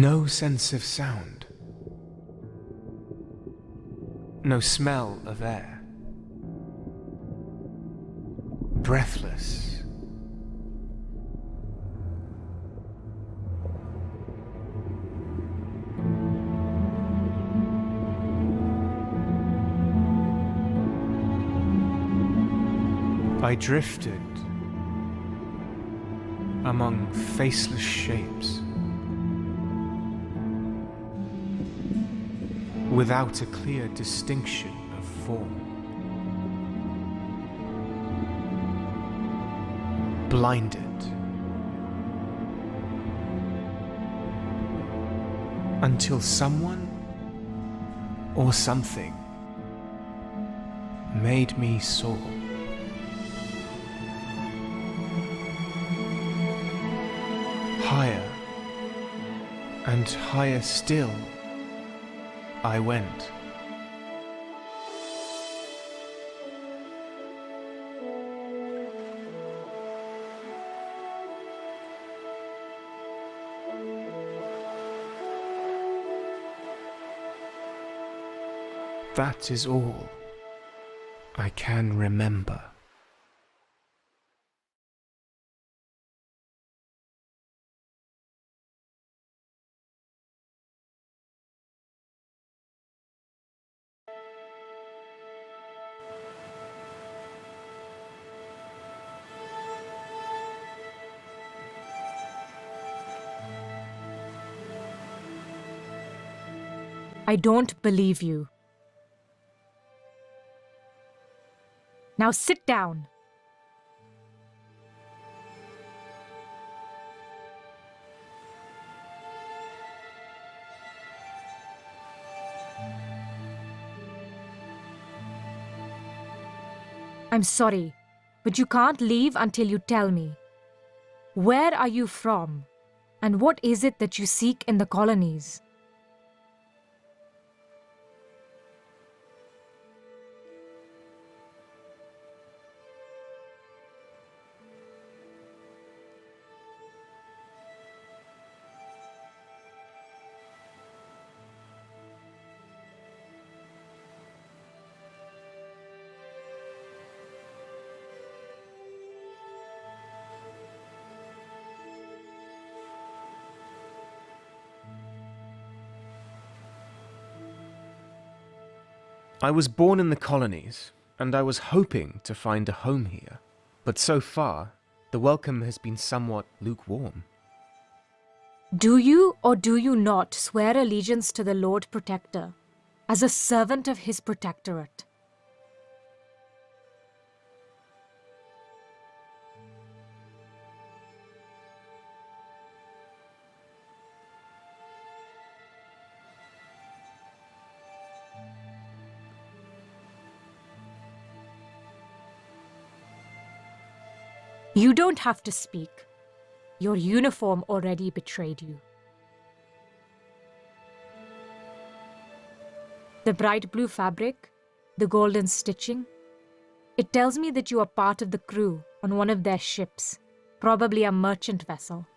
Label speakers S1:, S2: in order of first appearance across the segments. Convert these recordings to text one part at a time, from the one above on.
S1: No sense of sound. No smell of air. Breathless. I drifted among faceless shapes, without a clear distinction of form. Blinded until someone or something made me soar. Higher and higher still I went. That is all I can remember.
S2: I don't believe you. Now sit down. I'm sorry, but you can't leave until you tell me. Where are you from? And what is it that you seek in the colonies?
S1: I was born in the colonies, and I was hoping to find a home here. But so far, the welcome has been somewhat lukewarm.
S2: Do you or do you not swear allegiance to the Lord Protector as a servant of his Protectorate? You don't have to speak. Your uniform already betrayed you. The bright blue fabric, the golden stitching, it tells me that you are part of the crew on one of their ships, probably a merchant vessel.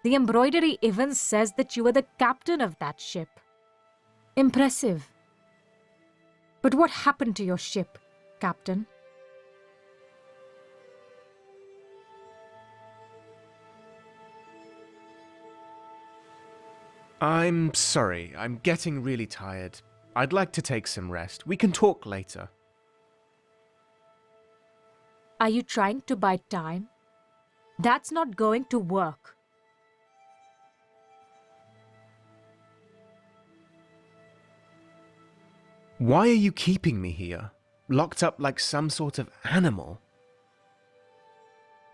S2: The embroidery even says that you are the captain of that ship. Impressive. But what happened to your ship, Captain?
S1: I'm sorry, I'm getting really tired. I'd like to take some rest. We can talk later.
S2: Are you trying to buy time? That's not going to work.
S1: Why are you keeping me here? Locked up like some sort of animal?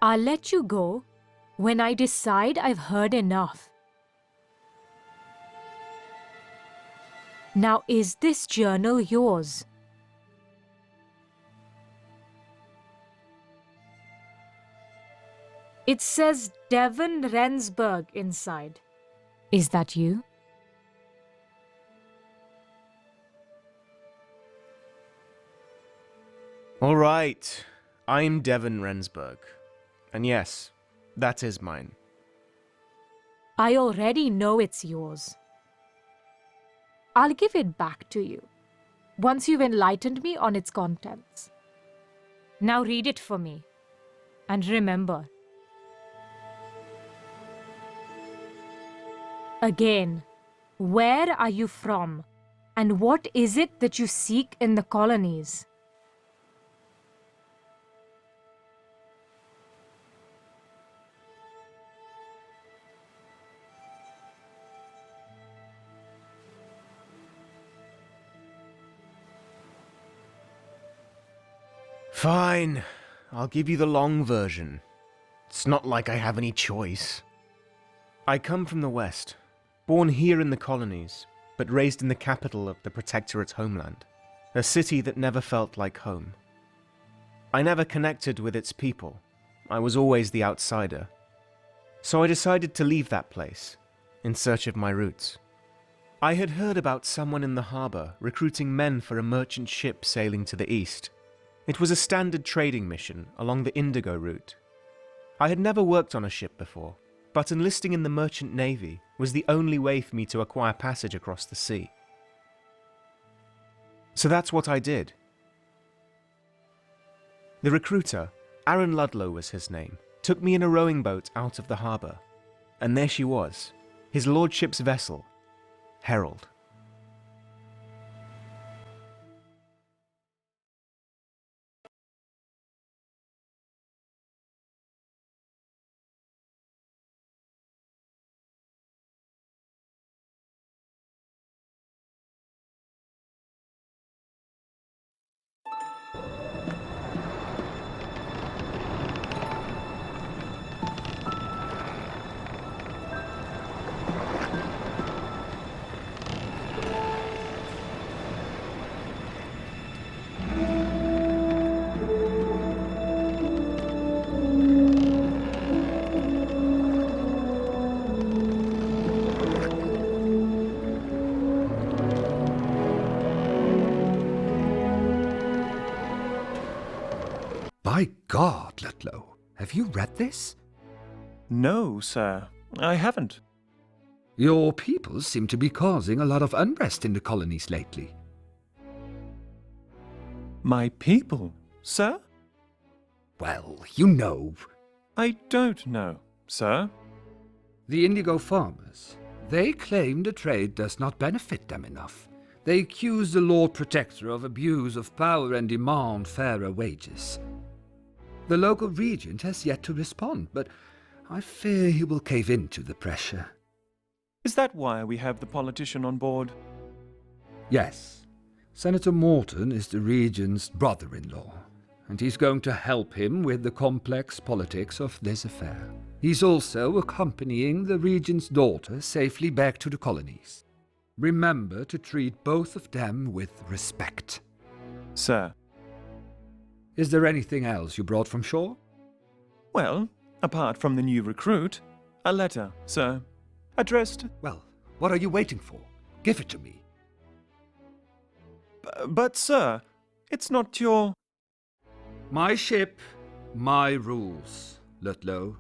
S2: I'll let you go when I decide I've heard enough. Now, is this journal yours? It says Devon Rensburg inside. Is that you?
S1: All right, I'm Devon Rensburg. And yes, that is mine.
S2: I already know it's yours. I'll give it back to you once you've enlightened me on its contents. Now read it for me. And remember, again, where are you from? And what is it that you seek in the colonies?
S1: Fine, I'll give you the long version. It's not like I have any choice. I come from the West, born here in the colonies, but raised in the capital of the Protectorate homeland, a city that never felt like home. I never connected with its people. I was always the outsider. So I decided to leave that place, in search of my roots. I had heard about someone in the harbour recruiting men for a merchant ship sailing to the east. It was a standard trading mission along the Indigo route. I had never worked on a ship before, but enlisting in the merchant navy was the only way for me to acquire passage across the sea. So that's what I did. The recruiter, Aaron Ludlow was his name, took me in a rowing boat out of the harbour, and there she was, his lordship's vessel, Herald.
S3: By God, Ludlow, have you read this?
S4: No, sir, I haven't.
S3: Your people seem to be causing a lot of unrest in the colonies lately.
S4: My people, sir?
S3: Well, you know.
S4: I don't know, sir.
S3: The indigo farmers. They claim the trade does not benefit them enough. They accuse the Lord Protector of abuse of power and demand fairer wages. The local regent has yet to respond, but I fear he will cave into the pressure.
S4: Is that why we have the politician on board?
S3: Yes. Senator Morton is the regent's brother-in-law, and he's going to help him with the complex politics of this affair. He's also accompanying the regent's daughter safely back to the colonies. Remember to treat both of them with respect.
S4: Sir.
S3: Is there anything else you brought from shore?
S4: Well, apart from the new recruit, a letter, sir. Addressed...
S3: Well, what are you waiting for? Give it to me.
S4: But, sir, it's not your...
S3: My ship, my rules, Ludlow.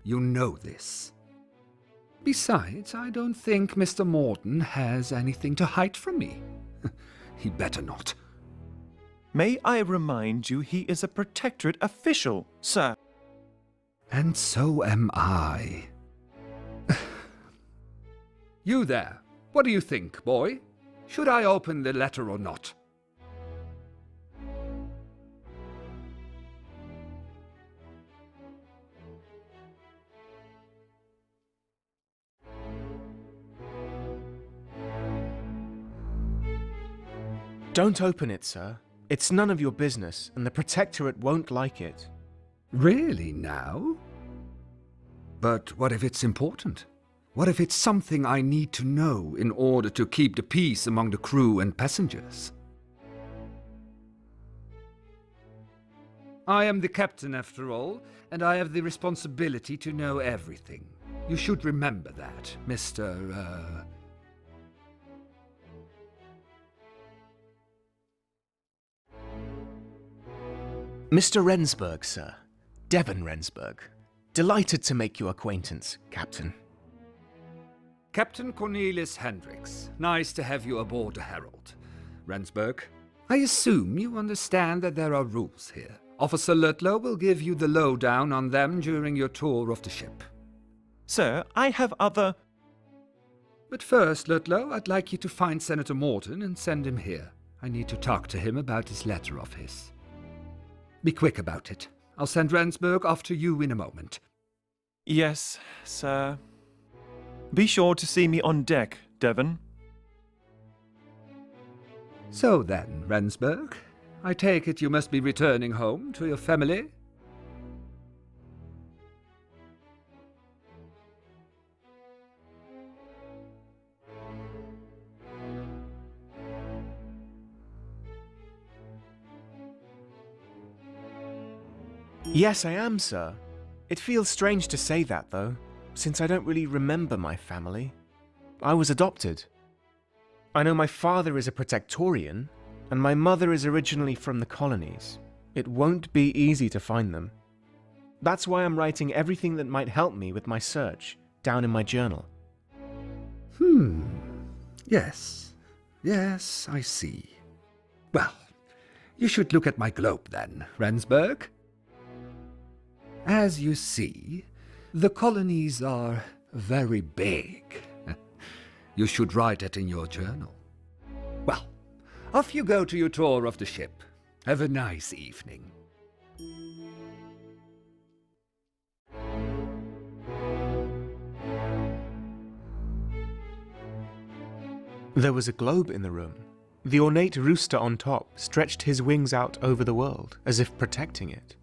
S3: You know this. Besides, I don't think Mr. Morton has anything to hide from me. He better not.
S4: May I remind you he is a Protectorate official, sir?
S3: And so am I. You there, what do you think, boy? Should I open the letter or not?
S1: Don't open it, sir. It's none of your business, and the Protectorate won't like it.
S3: Really now? But what if it's important? What if it's something I need to know in order to keep the peace among the crew and passengers? I am the captain after all, and I have the responsibility to know everything. You should remember that, Mr.
S1: Mr. Rensburg, sir. Devon Rensburg. Delighted to make your acquaintance, Captain.
S3: Captain Cornelius Hendricks, nice to have you aboard the Herald. Rensburg, I assume you understand that there are rules here. Officer Ludlow will give you the lowdown on them during your tour of the ship.
S4: Sir, I have other...
S3: But first, Ludlow, I'd like you to find Senator Morton and send him here. I need to talk to him about this letter of his. Be quick about it. I'll send Rensburg after you in a moment.
S4: Yes, sir. Be sure to see me on deck, Devon.
S3: So then, Rensburg, I take it you must be returning home to your family?
S1: Yes, I am, sir. It feels strange to say that, though, since I don't really remember my family. I was adopted. I know my father is a Protectorian, and my mother is originally from the colonies. It won't be easy to find them. That's why I'm writing everything that might help me with my search down in my journal.
S3: Yes. Yes, I see. Well, you should look at my globe then, Rensburg. As you see, the colonies are very big. You should write it in your journal. Well, off you go to your tour of the ship. Have a nice evening.
S1: There was a globe in the room. The ornate rooster on top stretched his wings out over the world, as if protecting it.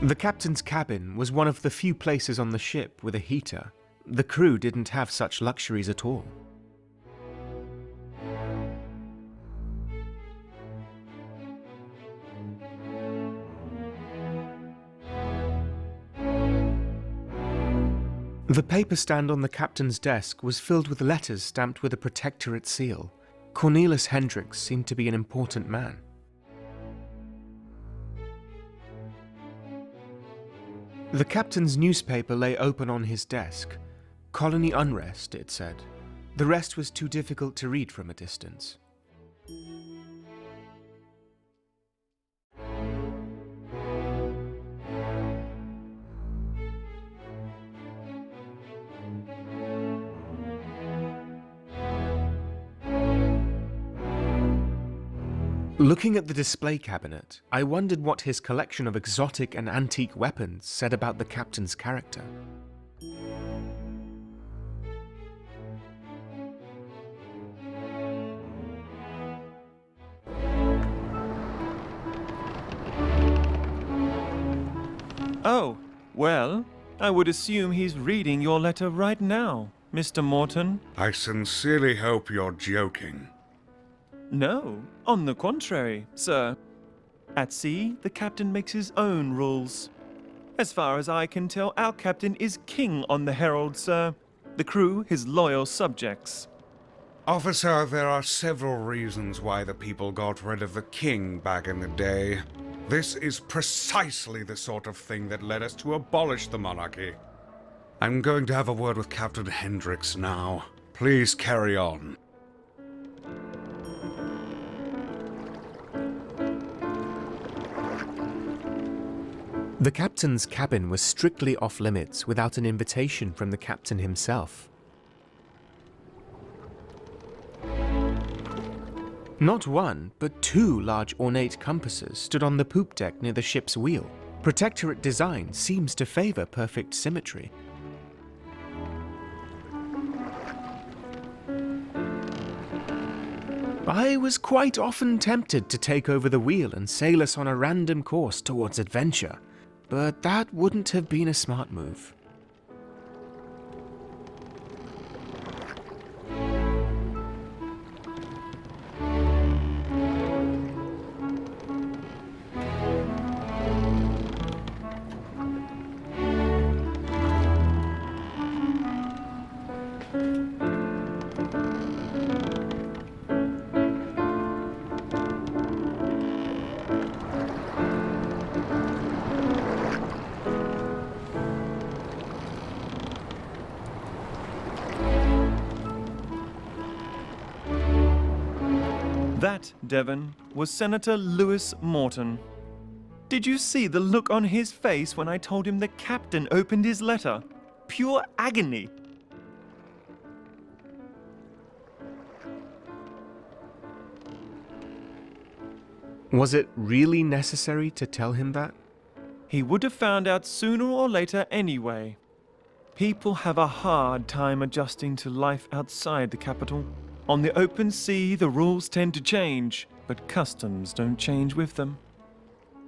S1: The captain's cabin was one of the few places on the ship with a heater. The crew didn't have such luxuries at all. The paper stand on the captain's desk was filled with letters stamped with a Protectorate seal. Cornelius Hendricks seemed to be an important man. The captain's newspaper lay open on his desk. Colony unrest, it said. The rest was too difficult to read from a distance. Looking at the display cabinet, I wondered what his collection of exotic and antique weapons said about the captain's character.
S4: Oh, well, I would assume he's reading your letter right now, Mr. Morton.
S5: I sincerely hope you're joking.
S4: No, on the contrary, sir. At sea, the captain makes his own rules. As far as I can tell, our captain is king on the Herald, sir. the crew his loyal subjects.
S5: Officer, there are several reasons why the people got rid of the king back in the day. This is precisely the sort of thing that led us to abolish the monarchy. I'm going to have a word with Captain Hendricks now. Please carry on.
S1: The captain's cabin was strictly off limits without an invitation from the captain himself. Not one, but two large ornate compasses stood on the poop deck near the ship's wheel. Protectorate design seems to favor perfect symmetry. I was quite often tempted to take over the wheel and sail us on a random course towards adventure, but that wouldn't have been a smart move.
S4: That, Devon, was Senator Lewis Morton. Did you see the look on his face when I told him the captain opened his letter? Pure agony.
S1: Was it really necessary to tell him that?
S4: He would have found out sooner or later anyway. People have a hard time adjusting to life outside the capital. On the open sea, the rules tend to change, but customs don't change with them.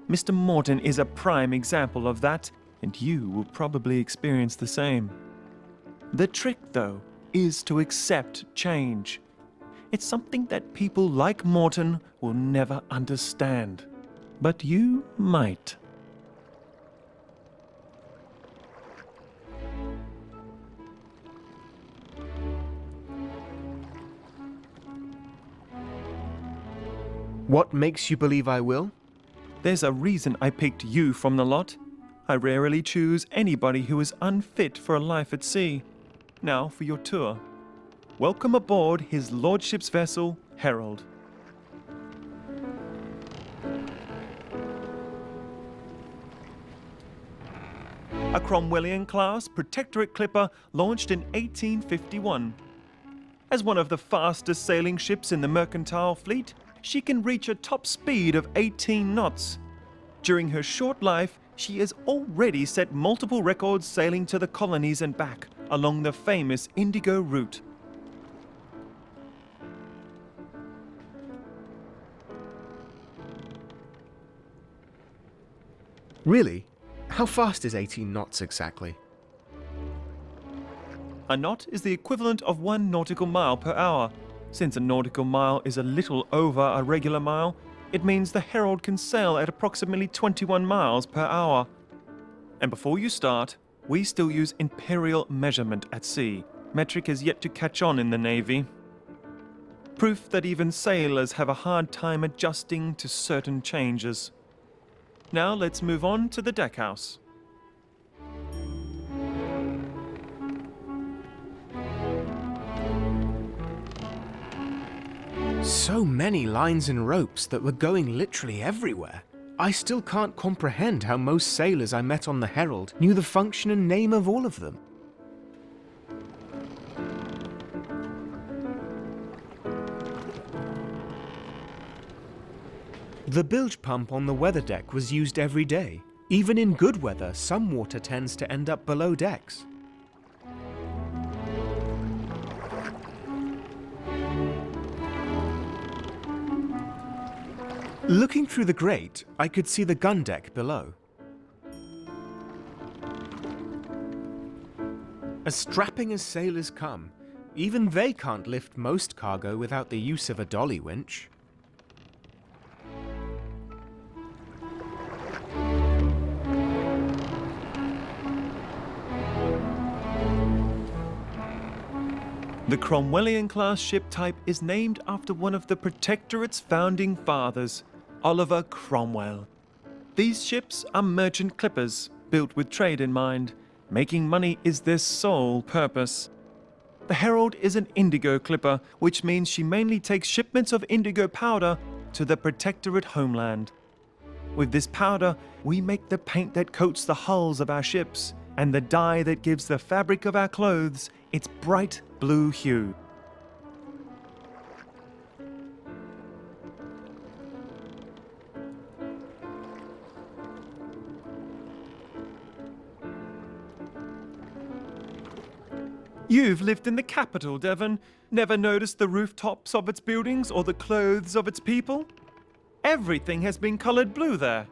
S4: Mr. Morton is a prime example of that, and you will probably experience the same. The trick, though, is to accept change. It's something that people like Morton will never understand. But you might.
S1: What makes you believe I will?
S4: There's a reason I picked you from the lot. I rarely choose anybody who is unfit for a life at sea. Now for your tour. Welcome aboard His Lordship's vessel, Herald. A Cromwellian-class Protectorate clipper launched in 1851. As one of the fastest sailing ships in the mercantile fleet, she can reach a top speed of 18 knots. During her short life, she has already set multiple records sailing to the colonies and back along the famous Indigo route.
S1: Really? How fast is 18 knots exactly?
S4: A knot is the equivalent of 1 nautical mile per hour. Since a nautical mile is a little over a regular mile, it means the Herald can sail at approximately 21 miles per hour. And before you start, we still use imperial measurement at sea. Metric is yet to catch on in the Navy. Proof that even sailors have a hard time adjusting to certain changes. Now let's move on to the deckhouse.
S1: So many lines and ropes that were going literally everywhere. I still can't comprehend how most sailors I met on the Herald knew the function and name of all of them. The bilge pump on the weather deck was used every day. Even in good weather, some water tends to end up below decks. Looking through the grate, I could see the gun deck below. As strapping as sailors come, even they can't lift most cargo without the use of a dolly winch.
S4: The Cromwellian class ship type is named after one of the Protectorate's founding fathers, Oliver Cromwell. These ships are merchant clippers, built with trade in mind. Making money is their sole purpose. The Herald is an indigo clipper, which means she mainly takes shipments of indigo powder to the Protectorate homeland. With this powder, we make the paint that coats the hulls of our ships, and the dye that gives the fabric of our clothes its bright blue hue. You've lived in the capital, Devon. Never noticed the rooftops of its buildings or the clothes of its people? Everything has been colored blue there.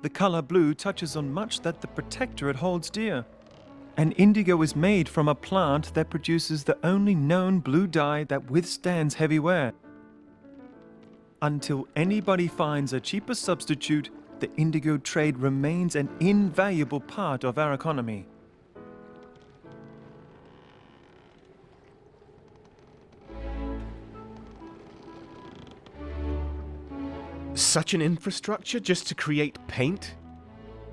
S4: The color blue touches on much that the Protectorate holds dear. And indigo is made from a plant that produces the only known blue dye that withstands heavy wear. Until anybody finds a cheaper substitute, the indigo trade remains an invaluable part of our economy.
S1: Such an infrastructure just to create paint?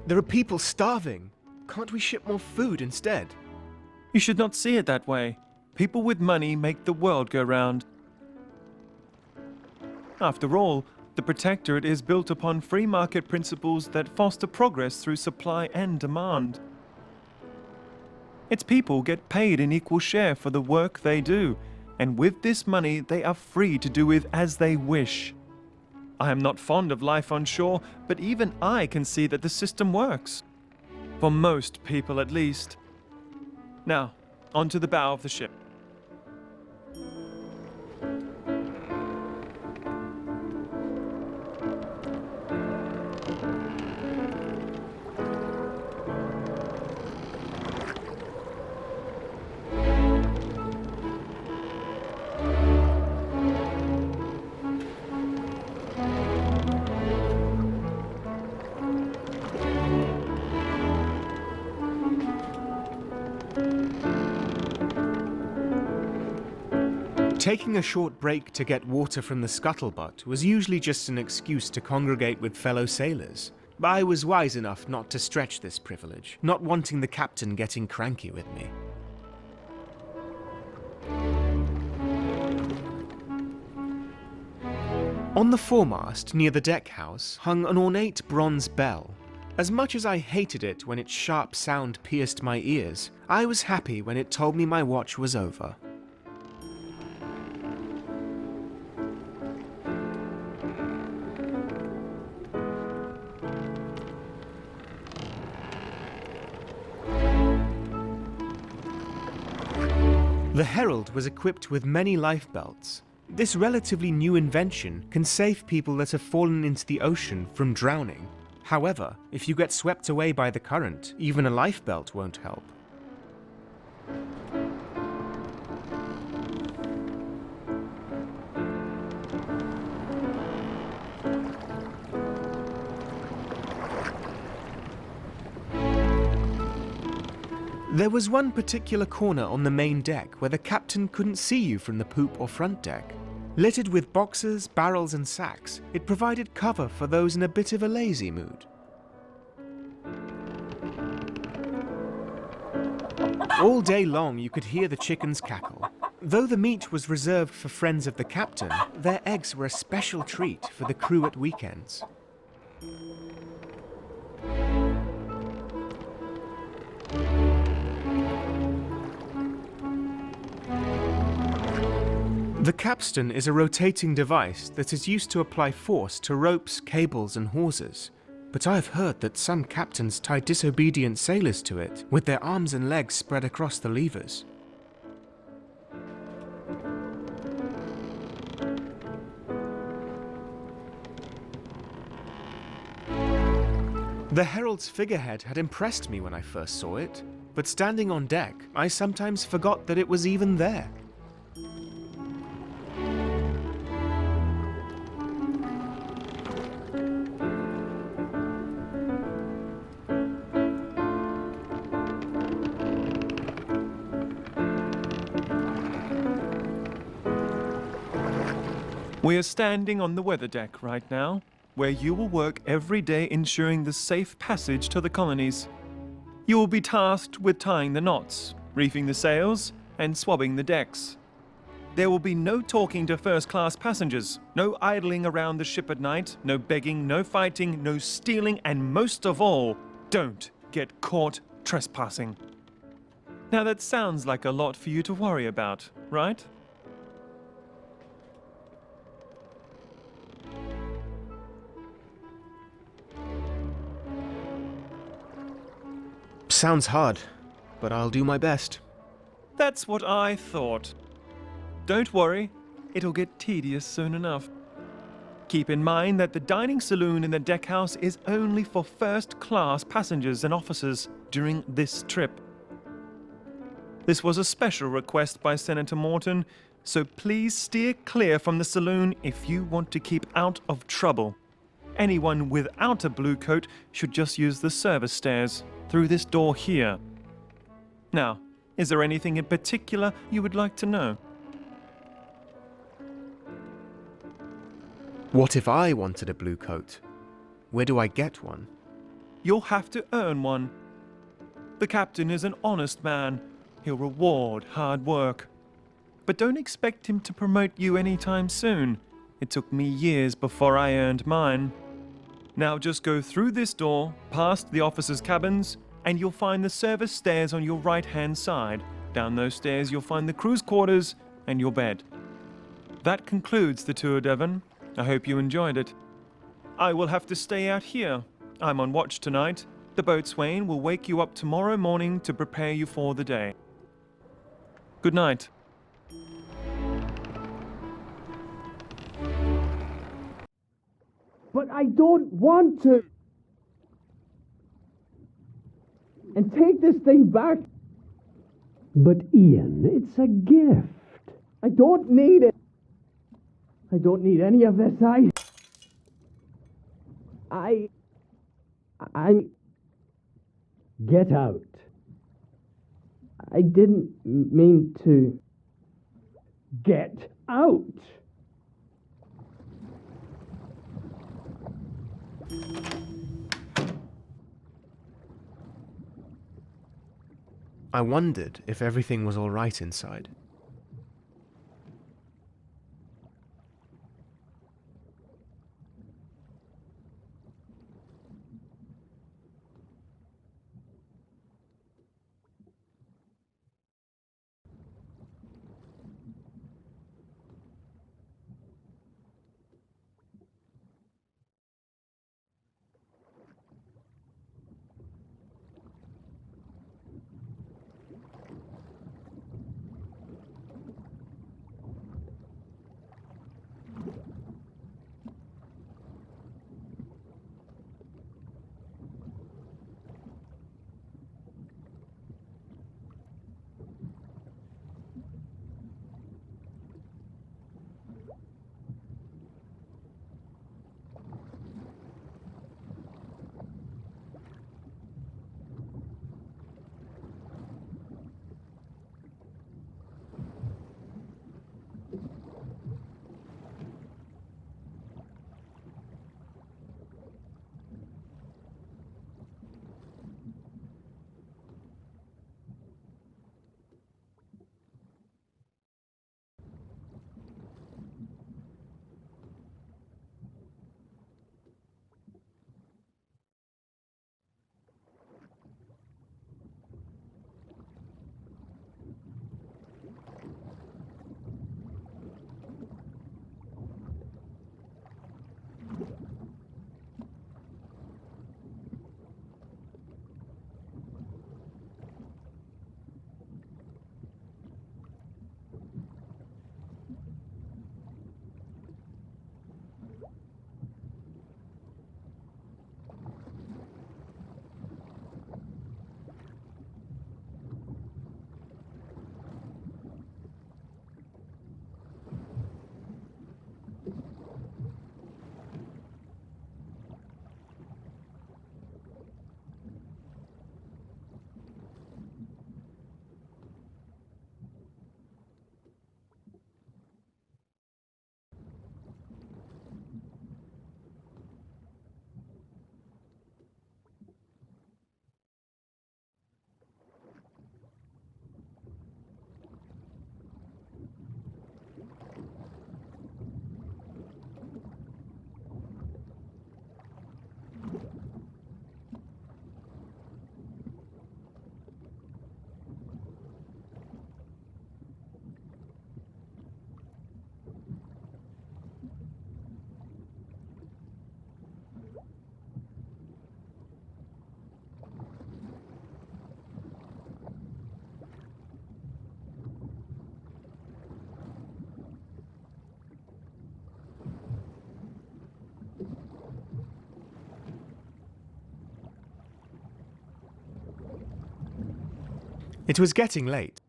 S1: There are people starving. Can't we ship more food instead?
S4: You should not see it that way. People with money make the world go round. After all, the Protectorate is built upon free market principles that foster progress through supply and demand. Its people get paid an equal share for the work they do, and with this money they are free to do with as they wish. I am not fond of life on shore, but even I can see that the system works. For most people, at least. Now, onto the bow of the ship.
S1: Taking a short break to get water from the scuttlebutt was usually just an excuse to congregate with fellow sailors. But I was wise enough not to stretch this privilege, not wanting the captain getting cranky with me. On the foremast, near the deck house, hung an ornate bronze bell. As much as I hated it when its sharp sound pierced my ears, I was happy when it told me my watch was over. The Herald was equipped with many life belts. This relatively new invention can save people that have fallen into the ocean from drowning. However, if you get swept away by the current, even a life belt won't help. There was one particular corner on the main deck where the captain couldn't see you from the poop or front deck. Littered with boxes, barrels and sacks, it provided cover for those in a bit of a lazy mood. All day long you could hear the chickens cackle. Though the meat was reserved for friends of the captain, their eggs were a special treat for the crew at weekends. The capstan is a rotating device that is used to apply force to ropes, cables and hawsers. But I've heard that some captains tie disobedient sailors to it, with their arms and legs spread across the levers. The Herald's figurehead had impressed me when I first saw it, but standing on deck, I sometimes forgot that it was even there.
S4: We are standing on the weather deck right now, where you will work every day ensuring the safe passage to the colonies. You will be tasked with tying the knots, reefing the sails, and swabbing the decks. There will be no talking to first-class passengers, no idling around the ship at night, no begging, no fighting, no stealing, and most of all, don't get caught trespassing. Now that sounds like a lot for you to worry about, right?
S1: Sounds hard, but I'll do my best.
S4: That's what I thought. Don't worry, it'll get tedious soon enough. Keep in mind that the dining saloon in the deckhouse is only for first-class passengers and officers during this trip. This was a special request by Senator Morton, so please steer clear from the saloon if you want to keep out of trouble. Anyone without a blue coat should just use the service stairs through this door here. Now, is there anything in particular you would like to know?
S1: What if I wanted a blue coat? Where do I get one?
S4: You'll have to earn one. The captain is an honest man. He'll reward hard work. But don't expect him to promote you anytime soon. It took me years before I earned mine. Now just go through this door, past the officers' cabins, and you'll find the service stairs on your right-hand side. Down those stairs you'll find the crew's quarters and your bed. That concludes the tour, Devon. I hope you enjoyed it. I will have to stay out here. I'm on watch tonight. The boatswain will wake you up tomorrow morning to prepare you for the day. Good night.
S6: But I don't want to. And take this thing back. But Ian, it's a gift. I don't need it. I don't need any of this. Get out. I didn't mean to. Get out.
S1: I wondered if everything was all right inside. It was getting late.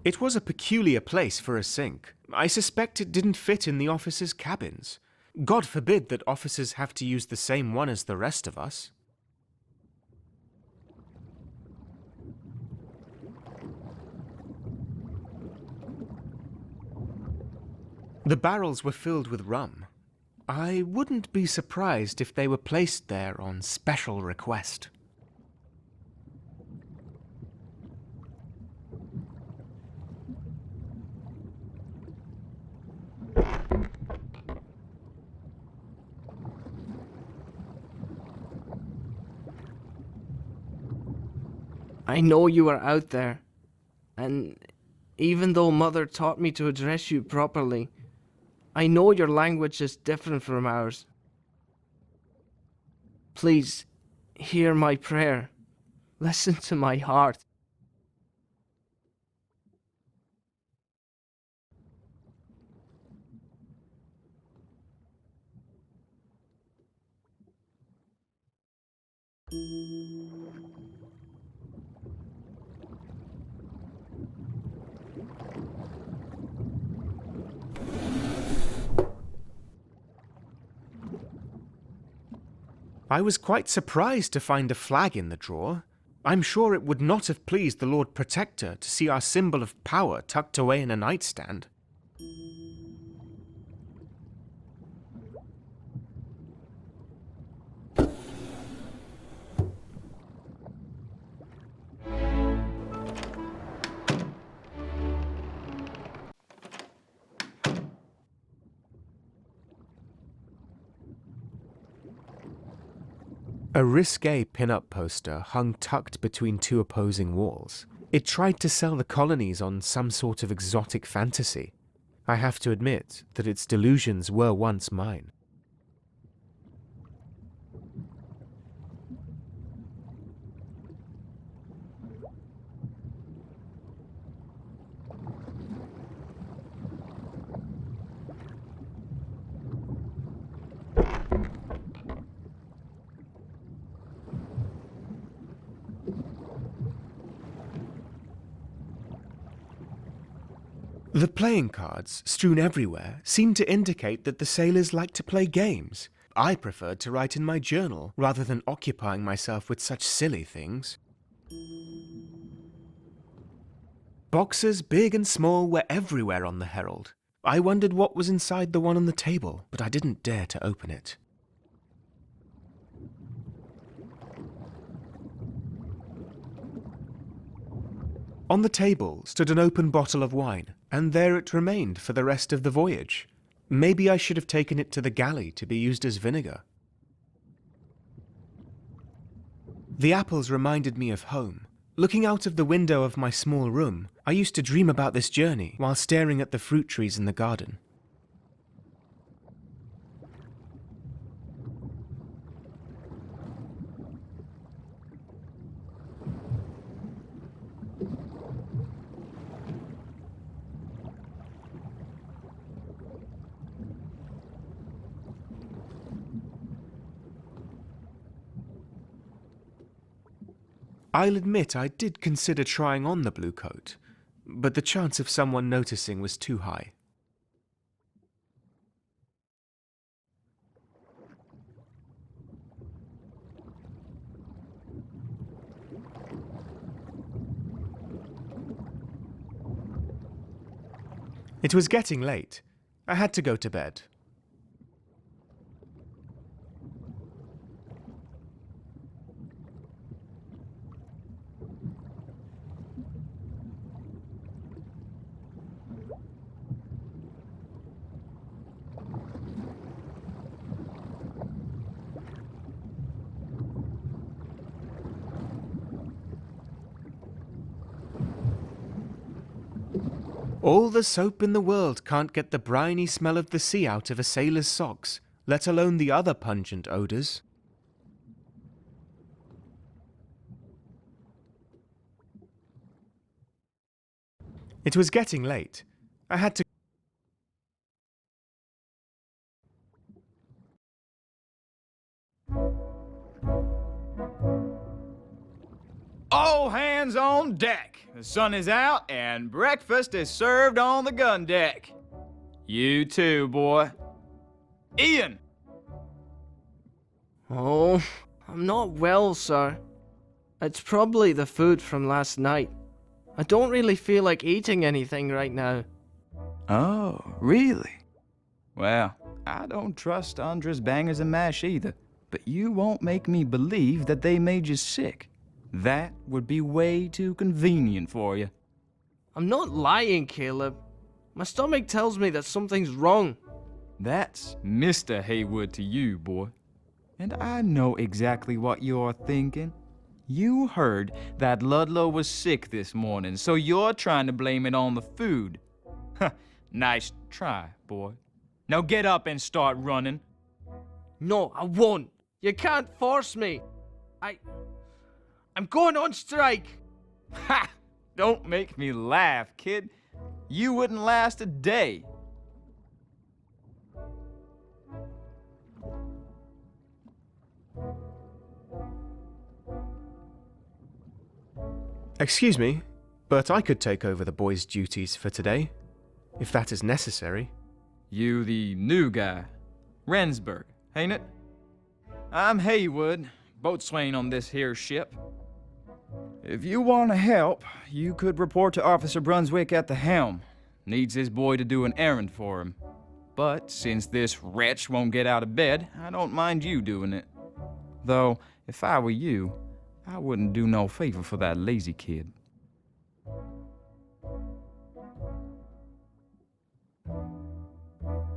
S1: It was a peculiar place for a sink. I suspect it didn't fit in the officers' cabins. God forbid that officers have to use the same one as the rest of us. The barrels were filled with rum. I wouldn't be surprised if they were placed there on special request.
S7: I know you are out there, and even though Mother taught me to address you properly, I know your language is different from ours. Please, hear my prayer. Listen to my heart.
S1: I was quite surprised to find a flag in the drawer. I'm sure it would not have pleased the Lord Protector to see our symbol of power tucked away in a nightstand. A risque pin-up poster hung tucked between two opposing walls. It tried to sell the colonies on some sort of exotic fantasy. I have to admit that its delusions were once mine. The playing cards, strewn everywhere, seemed to indicate that the sailors liked to play games. I preferred to write in my journal, rather than occupying myself with such silly things. Boxes, big and small, were everywhere on the Herald. I wondered what was inside the one on the table, but I didn't dare to open it. On the table stood an open bottle of wine, and there it remained for the rest of the voyage. Maybe I should have taken it to the galley to be used as vinegar. The apples reminded me of home. Looking out of the window of my small room, I used to dream about this journey while staring at the fruit trees in the garden. I'll admit I did consider trying on the blue coat, but the chance of someone noticing was too high. It was getting late. I had to go to bed. All the soap in the world can't get the briny smell of the sea out of a sailor's socks, let alone the other pungent odours. It was getting late. I had to
S8: hands on deck. The sun is out and breakfast is served on the gun deck. You too, boy. Ian!
S7: Oh, I'm not well, sir. It's probably the food from last night. I don't really feel like eating anything right now.
S8: Oh, really? Well, I don't trust Andres Bangers and Mash either, but you won't make me believe that they made you sick. That would be way too convenient for you.
S7: I'm not lying, Caleb. My stomach tells me that something's wrong.
S8: That's Mr. Haywood to you, boy. And I know exactly what you're thinking. You heard that Ludlow was sick this morning, so you're trying to blame it on the food. Nice try, boy. Now get up and start running.
S7: No, I won't. You can't force me. I'm going on strike.
S8: Ha! Don't make me laugh, kid. You wouldn't last a day.
S1: Excuse me, but I could take over the boys' duties for today, if that is necessary.
S8: You the new guy. Rensburg, ain't it? I'm Haywood, boatswain on this here ship. If you want to help, you could report to Officer Brunswick at the helm. Needs his boy to do an errand for him. But since this wretch won't get out of bed, I don't mind you doing it. Though, if I were you, I wouldn't do no favor for that lazy kid.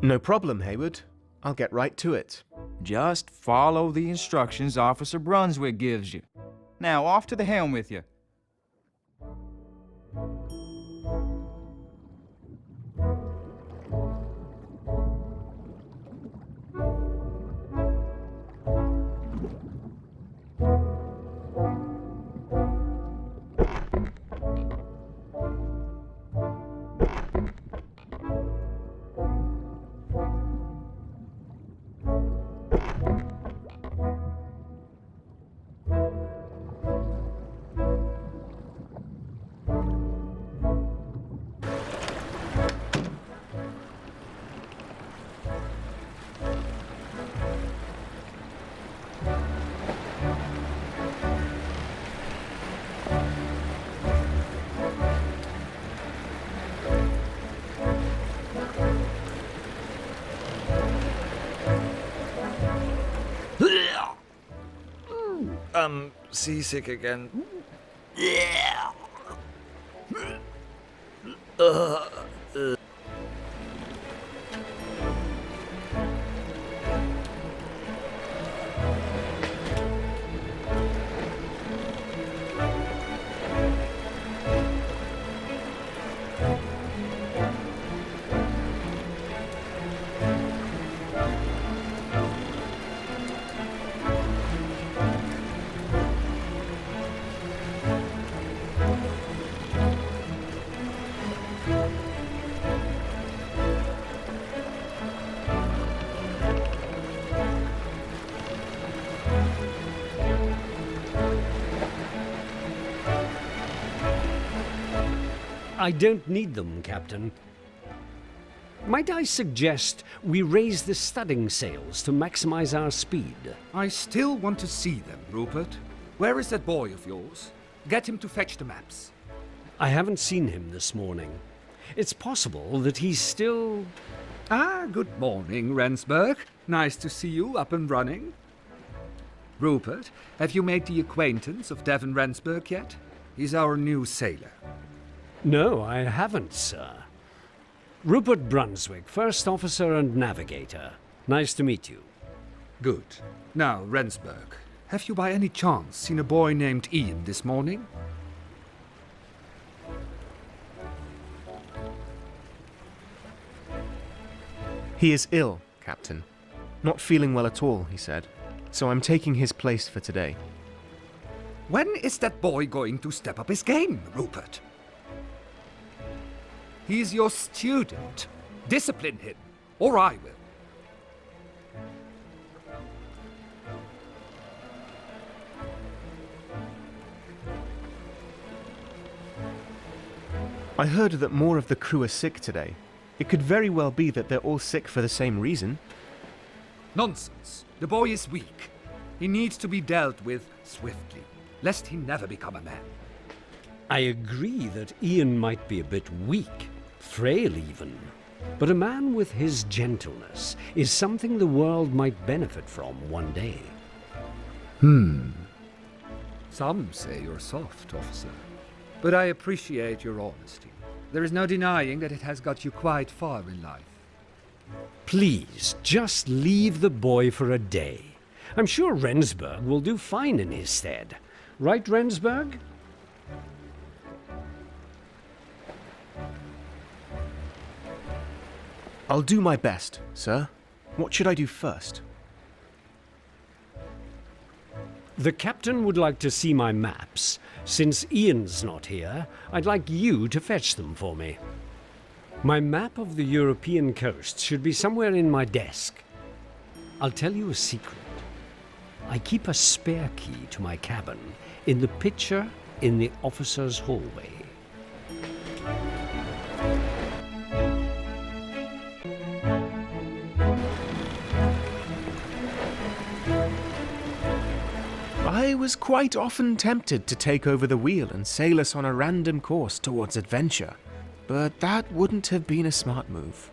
S1: No problem, Haywood. I'll get right to it.
S8: Just follow the instructions Officer Brunswick gives you. Now, off to the helm with you.
S3: Seasick again.
S6: I don't need them, Captain. Might I suggest we raise the studding sails to maximize our speed?
S3: I still want to see them, Rupert. Where is that boy of yours? Get him to fetch the maps.
S6: I haven't seen him this morning. It's possible that he's still...
S3: Ah, good morning, Rensburg. Nice to see you up and running. Rupert, have you made the acquaintance of Devon Rensburg yet? He's our new sailor.
S6: No, I haven't, sir. Rupert Brunswick, First Officer and Navigator. Nice to meet you.
S3: Good. Now, Rensburg, have you by any chance seen a boy named Ian this morning?
S1: He is ill, Captain. Not feeling well at all, he said. So I'm taking his place for today.
S3: When is that boy going to step up his game, Rupert? He's your student. Discipline him, or I will.
S1: I heard that more of the crew are sick today. It could very well be that they're all sick for the same reason.
S3: Nonsense. The boy is weak. He needs to be dealt with swiftly, lest he never become a man.
S9: I agree that Ian might be a bit weak, frail even. But a man with his gentleness is something the world might benefit from one day.
S3: Some say you're soft, officer. But I appreciate your honesty. There is no denying that it has got you quite far in life.
S9: Please, just leave the boy for a day. I'm sure Rensburg will do fine in his stead. Right, Rensburg?
S1: I'll do my best, sir. What should I do first?
S9: The captain would like to see my maps. Since Ian's not here, I'd like you to fetch them for me. My map of the European coast should be somewhere in my desk. I'll tell you a secret. I keep a spare key to my cabin in the picture in the officer's hallway.
S1: I was quite often tempted to take over the wheel and sail us on a random course towards adventure, but that wouldn't have been a smart move.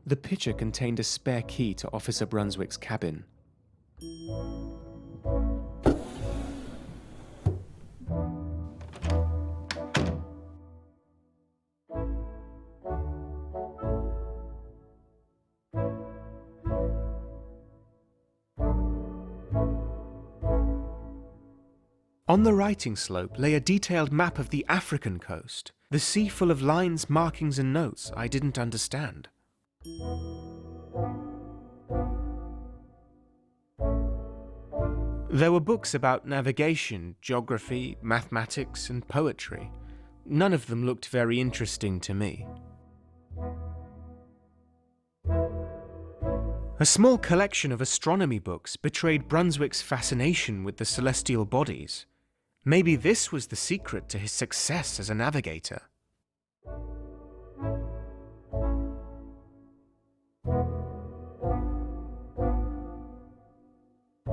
S1: The picture contained a spare key to Officer Brunswick's cabin. On the writing slope lay a detailed map of the African coast, the sea full of lines, markings and notes I didn't understand. There were books about navigation, geography, mathematics, and poetry. None of them looked very interesting to me. A small collection of astronomy books betrayed Brunswick's fascination with the celestial bodies. Maybe this was the secret to his success as a navigator.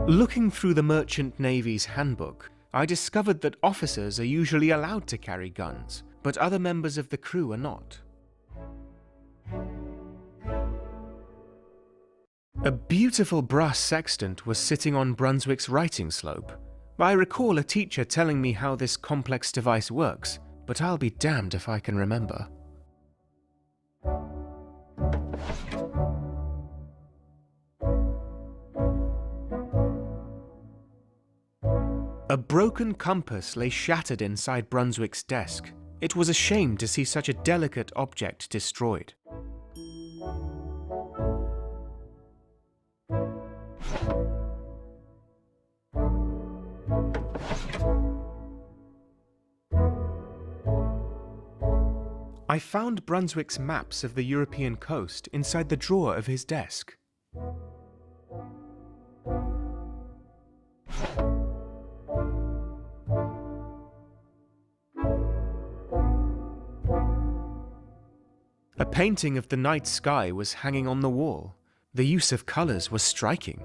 S1: Looking through the Merchant Navy's handbook, I discovered that officers are usually allowed to carry guns, but other members of the crew are not. A beautiful brass sextant was sitting on Brunswick's writing slope. I recall a teacher telling me how this complex device works, but I'll be damned if I can remember. A broken compass lay shattered inside Brunswick's desk. It was a shame to see such a delicate object destroyed. I found Brunswick's maps of the European coast inside the drawer of his desk. A painting of the night sky was hanging on the wall. The use of colours was striking.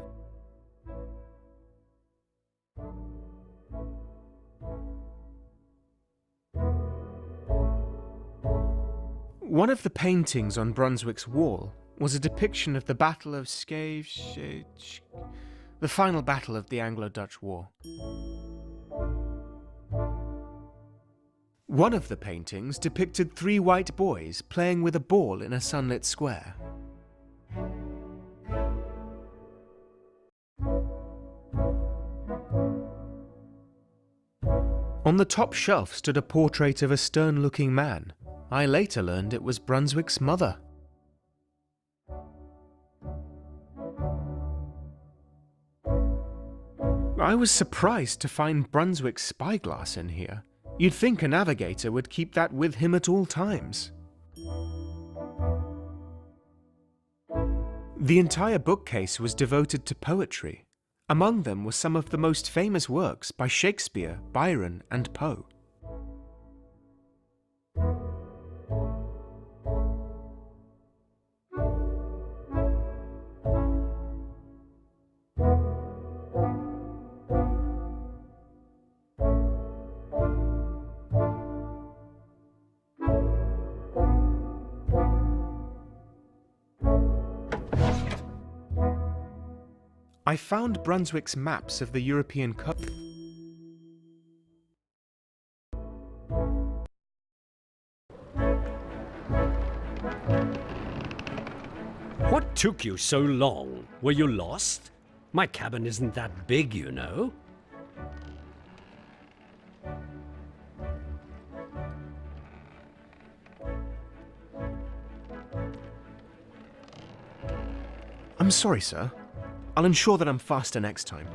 S1: One of the paintings on Brunswick's wall was a depiction of the Battle of the final battle of the Anglo-Dutch War. One of the paintings depicted 3 white boys playing with a ball in a sunlit square. On the top shelf stood a portrait of a stern-looking man. I later learned it was Brunswick's mother. I was surprised to find Brunswick's spyglass in here. You'd think a navigator would keep that with him at all times. The entire bookcase was devoted to poetry. Among them were some of the most famous works by Shakespeare, Byron, and Poe. I found Brunswick's maps of the European coast.
S9: What took you so long? Were you lost? My cabin isn't that big, you know.
S1: I'm sorry, sir. I'll ensure that I'm faster next time.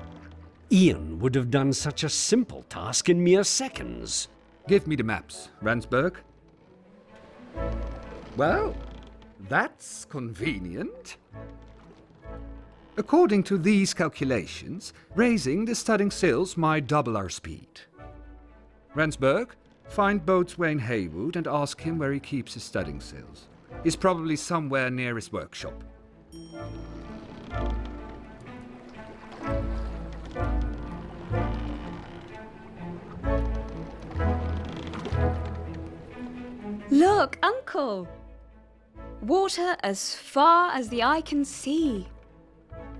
S9: Ian would have done such a simple task in mere seconds.
S3: Give me the maps, Ransberg. Well, that's convenient. According to these calculations, raising the studding sails might double our speed. Ransberg, find Boatswain Haywood and ask him where he keeps his studding sails. He's probably somewhere near his workshop.
S10: Look, Uncle! Water as far as the eye can see.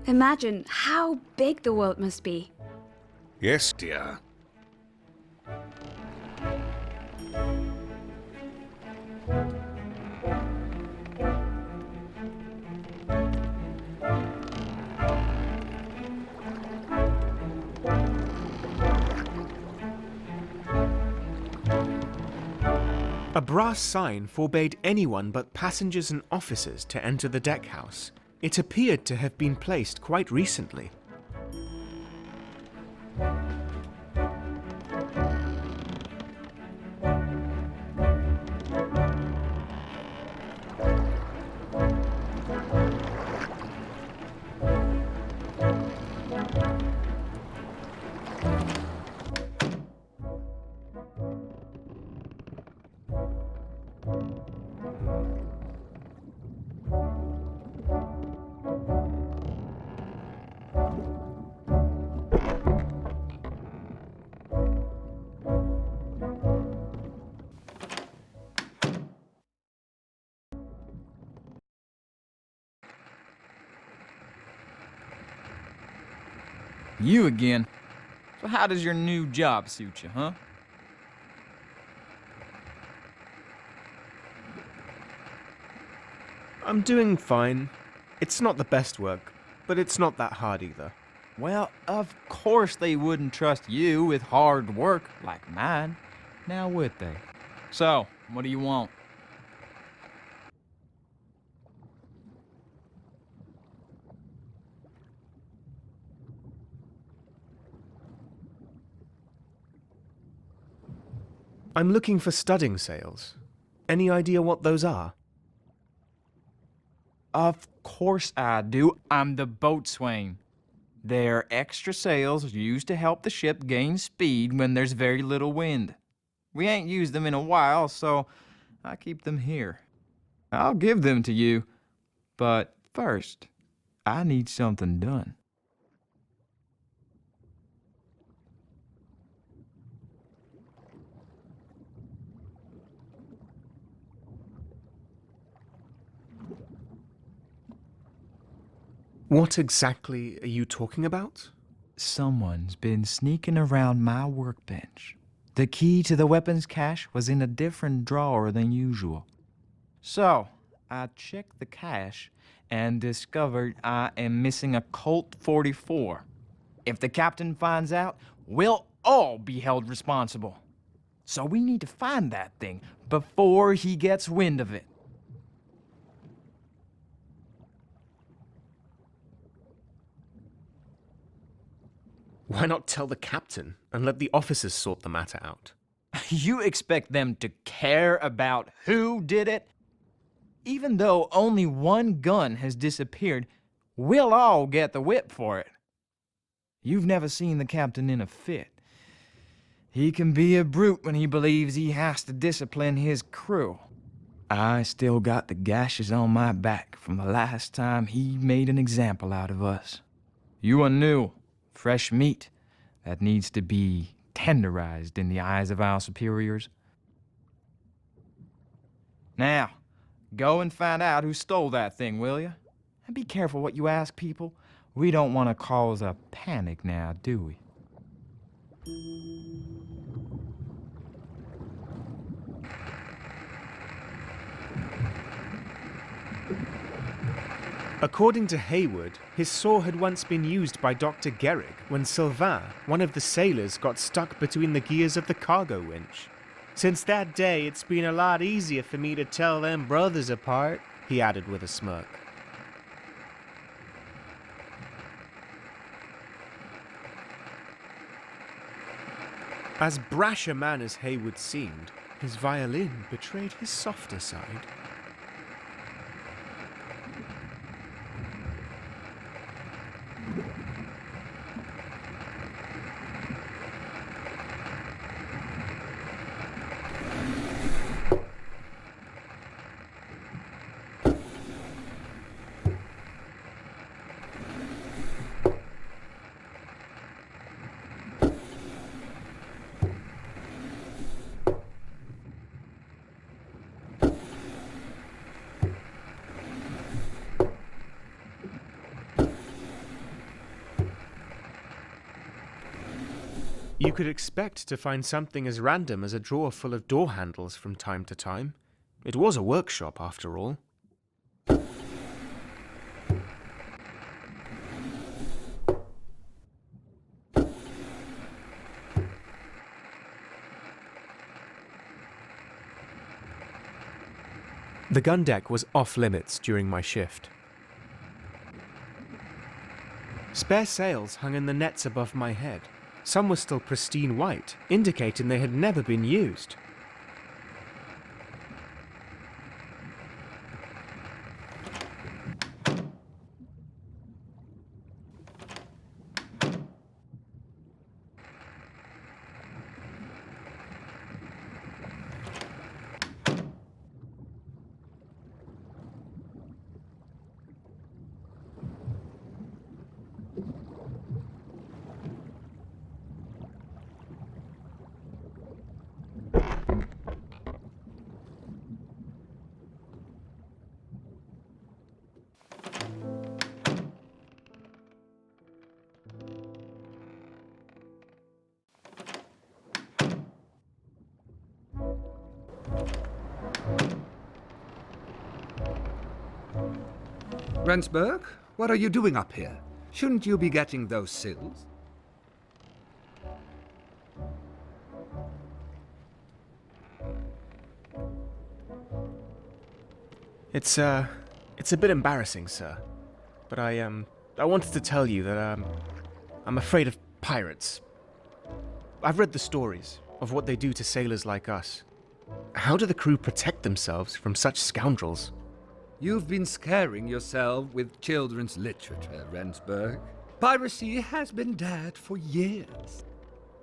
S10: Imagine how big the world must be.
S5: Yes, dear.
S1: A brass sign forbade anyone but passengers and officers to enter the deck house. It appeared to have been placed quite recently.
S8: You again? So how does your new job suit you, huh?
S1: I'm doing fine. It's not the best work, but it's not that hard either.
S8: Well, of course they wouldn't trust you with hard work like mine. Now would they? So, what do you want?
S1: I'm looking for studding sails. Any idea what those are?
S8: Of course I do. I'm the boatswain. They're extra sails used to help the ship gain speed when there's very little wind. We ain't used them in a while, so I keep them here. I'll give them to you, but first, I need something done.
S1: What exactly are you talking about?
S8: Someone's been sneaking around my workbench. The key to the weapons cache was in a different drawer than usual. So, I checked the cache and discovered I am missing a Colt 44. If the captain finds out, we'll all be held responsible. So we need to find that thing before he gets wind of it.
S1: Why not tell the captain and let the officers sort the matter out?
S8: You expect them to care about who did it? Even though only one gun has disappeared, we'll all get the whip for it. You've never seen the captain in a fit. He can be a brute when he believes he has to discipline his crew. I still got the gashes on my back from the last time he made an example out of us. You are new, fresh meat that needs to be tenderized in the eyes of our superiors. Now, go and find out who stole that thing, will you? And be careful what you ask people. We don't want to cause a panic now, do we?
S1: According to Haywood, his saw had once been used by Dr. Gerrig when Sylvain, one of the sailors, got stuck between the gears of the cargo winch. Since that day, it's been a lot easier for me to tell them brothers apart, he added with a smirk. As brash a man as Haywood seemed, his violin betrayed his softer side. You could expect to find something as random as a drawer full of door handles from time to time. It was a workshop, after all. The gun deck was off-limits during my shift. Spare sails hung in the nets above my head. Some were still pristine white, indicating they had never been used.
S3: Rendsburg, what are you doing up here? Shouldn't you be getting those sills?
S1: It's a bit embarrassing, sir. But I wanted to tell you that, I'm afraid of pirates. I've read the stories of what they do to sailors like us. How do the crew protect themselves from such scoundrels?
S3: You've been scaring yourself with children's literature, Rendsburg. Piracy has been dead for years.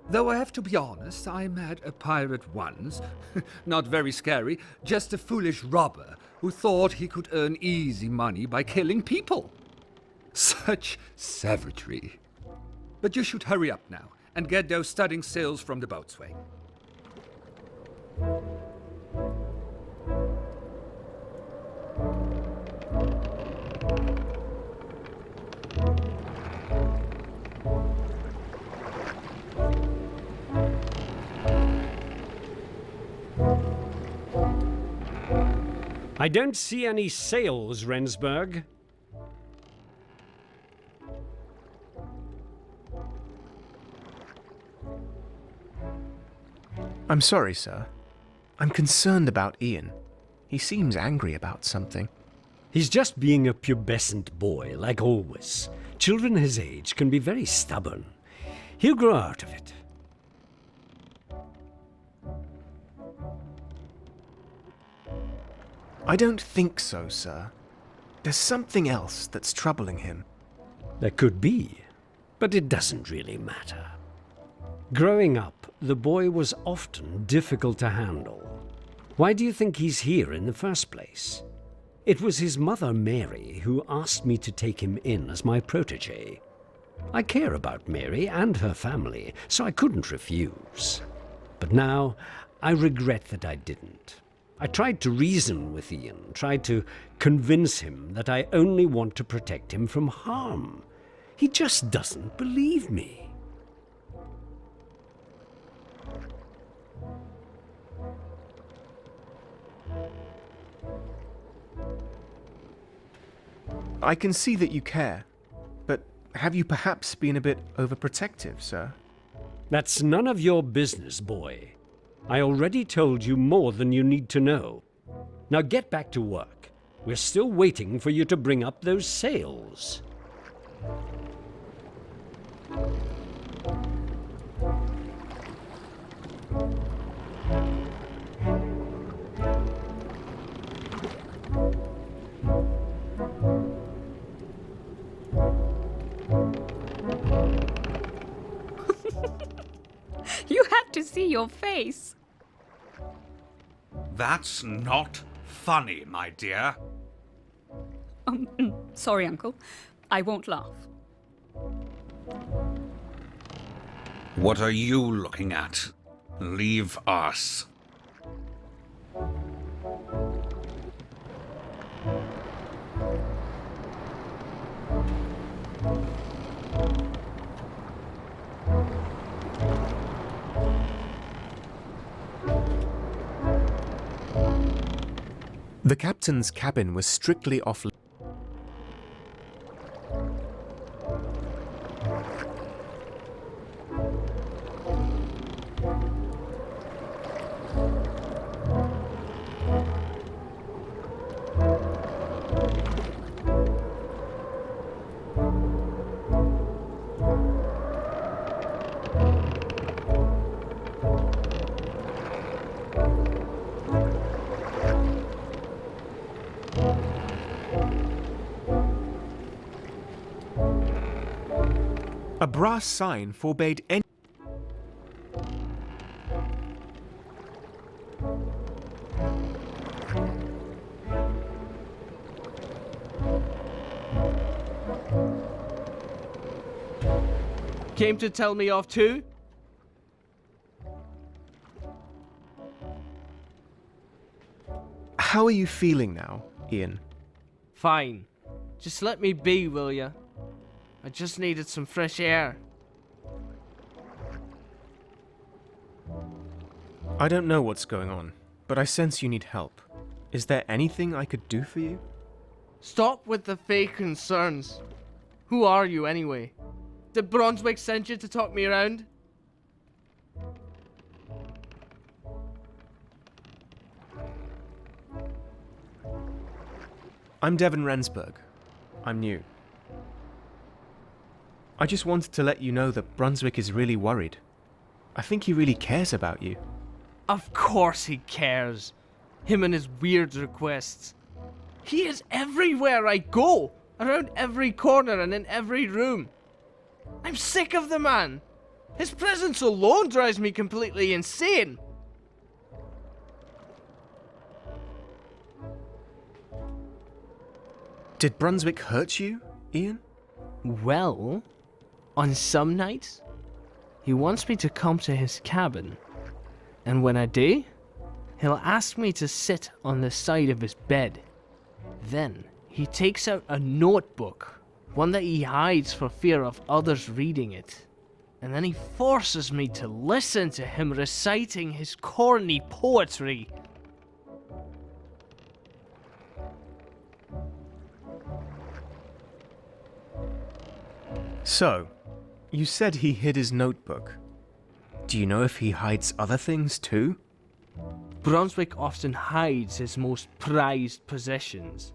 S3: Though I have to be honest, I met a pirate once. Not very scary, just a foolish robber who thought he could earn easy money by killing people. Such savagery. But you should hurry up now and get those studding sails from the boatswain.
S9: I don't see any sails, Rensburg.
S1: I'm sorry, sir. I'm concerned about Ian. He seems angry about something.
S9: He's just being a pubescent boy, like always. Children his age can be very stubborn. He'll grow out of it.
S1: I don't think so, sir. There's something else that's troubling him.
S9: There could be, but it doesn't really matter. Growing up, the boy was often difficult to handle. Why do you think he's here in the first place? It was his mother, Mary, who asked me to take him in as my protégé. I care about Mary and her family, so I couldn't refuse. But now, I regret that I didn't. I tried to reason with Ian, tried to convince him that I only want to protect him from harm. He just doesn't believe me.
S1: I can see that you care, but have you perhaps been a bit overprotective, sir?
S9: That's none of your business, boy. I already told you more than you need to know. Now get back to work. We're still waiting for you to bring up those sails.
S10: You have to see your face.
S5: That's not funny, my dear.
S10: Sorry, Uncle. I won't laugh.
S5: What are you looking at? Leave us.
S1: The captain's cabin was strictly off. A brass sign forbade any.
S7: Came to tell me off too?
S1: How are you feeling now, Ian?
S7: Fine. Just let me be, will ya? I just needed some fresh air.
S1: I don't know what's going on, but I sense you need help. Is there anything I could do for you?
S7: Stop with the fake concerns. Who are you anyway? Did Brunswick send you to talk me around?
S1: I'm Devon Rensburg. I'm new. I just wanted to let you know that Brunswick is really worried. I think he really cares about you.
S7: Of course he cares. Him and his weird requests. He is everywhere I go. Around every corner and in every room. I'm sick of the man. His presence alone drives me completely insane.
S1: Did Brunswick hurt you, Ian?
S7: Well, on some nights, he wants me to come to his cabin. And when I do, he'll ask me to sit on the side of his bed. Then, he takes out a notebook, one that he hides for fear of others reading it. And then he forces me to listen to him reciting his corny poetry.
S1: So, you said he hid his notebook. Do you know if he hides other things too?
S7: Brunswick often hides his most prized possessions,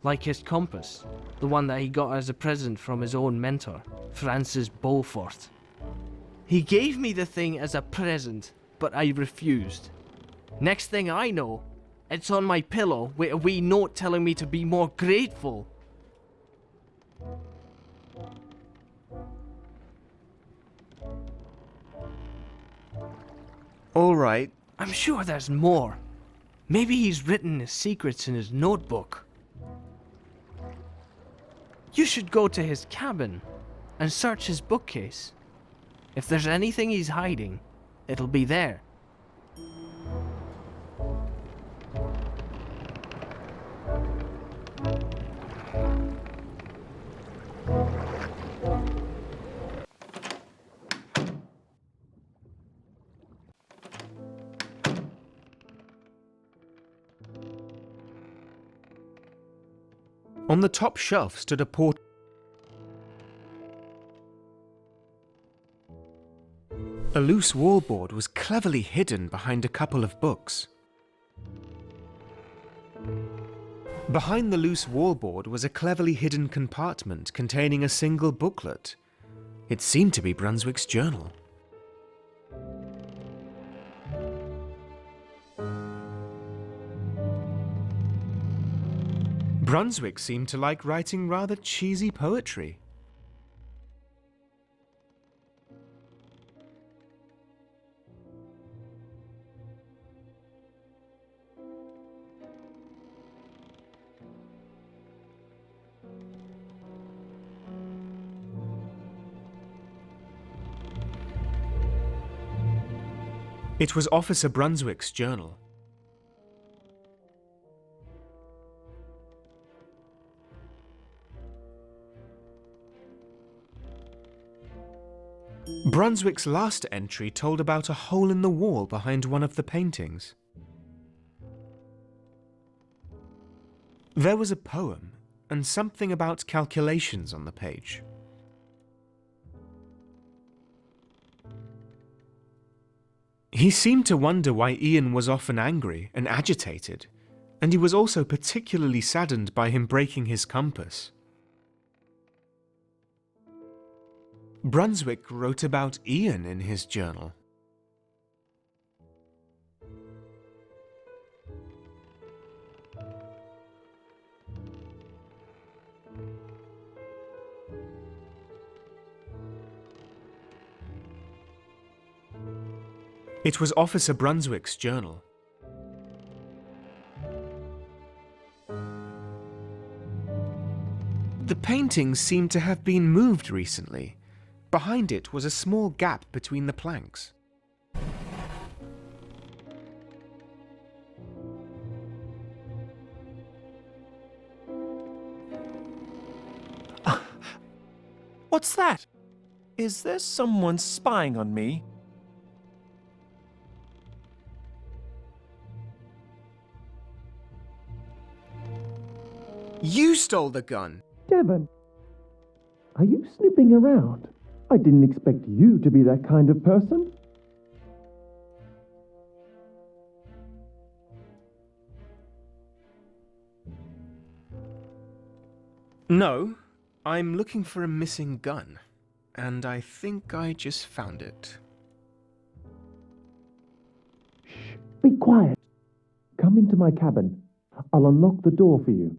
S7: like his compass, the one that he got as a present from his own mentor, Francis Beaufort. He gave me the thing as a present, but I refused. Next thing I know, it's on my pillow with a wee note telling me to be more grateful.
S1: All right.
S7: I'm sure there's more. Maybe he's written his secrets in his notebook. You should go to his cabin and search his bookcase. If there's anything he's hiding, it'll be there.
S1: On the top shelf stood a port. A loose wallboard was cleverly hidden behind a couple of books. Behind the loose wallboard was a cleverly hidden compartment containing a single booklet. It seemed to be Brunswick's journal. Brunswick seemed to like writing rather cheesy poetry. It was Officer Brunswick's journal. Brunswick's last entry told about a hole in the wall behind one of the paintings. There was a poem and something about calculations on the page. He seemed to wonder why Ian was often angry and agitated, and he was also particularly saddened by him breaking his compass. Brunswick wrote about Ian in his journal. It was Officer Brunswick's journal. The paintings seemed to have been moved recently. Behind it was a small gap between the planks.
S4: What's that? Is there someone spying on me?
S1: You stole the gun!
S6: Devon, are you snooping around? I didn't expect you to be that kind of person.
S1: No, I'm looking for a missing gun, and I think I just found it.
S6: Shh, be quiet. Come into my cabin. I'll unlock the door for you.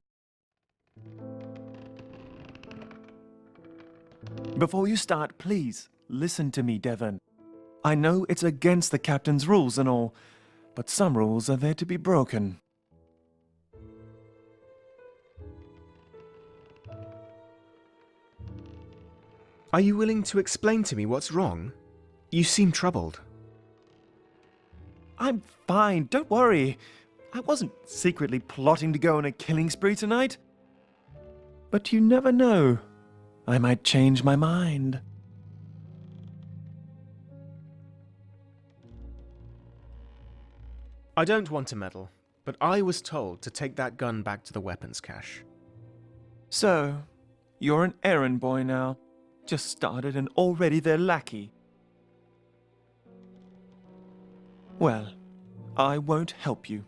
S4: Before you start, please, listen to me, Devon. I know it's against the captain's rules and all, but some rules are there to be broken.
S1: Are you willing to explain to me what's wrong? You seem troubled.
S4: I'm fine, don't worry. I wasn't secretly plotting to go on a killing spree tonight. But you never know. I might change my mind.
S1: I don't want to meddle, but I was told to take that gun back to the weapons cache.
S4: So, you're an errand boy now. Just started and already they're lackey. Well, I won't help you.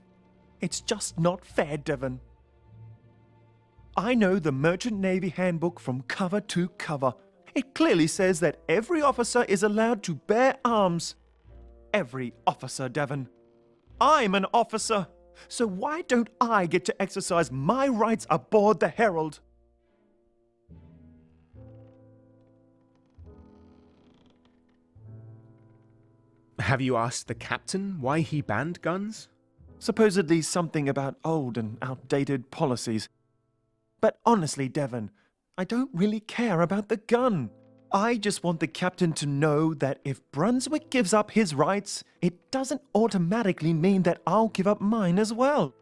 S4: It's just not fair, Devon. I know the Merchant Navy Handbook from cover to cover. It clearly says that every officer is allowed to bear arms. Every officer, Devon. I'm an officer, so why don't I get to exercise my rights aboard the Herald?
S1: Have you asked the captain why he banned guns?
S4: Supposedly something about old and outdated policies. But honestly, Devon, I don't really care about the gun. I just want the captain to know that if Brunswick gives up his rights, it doesn't automatically mean that I'll give up mine as well.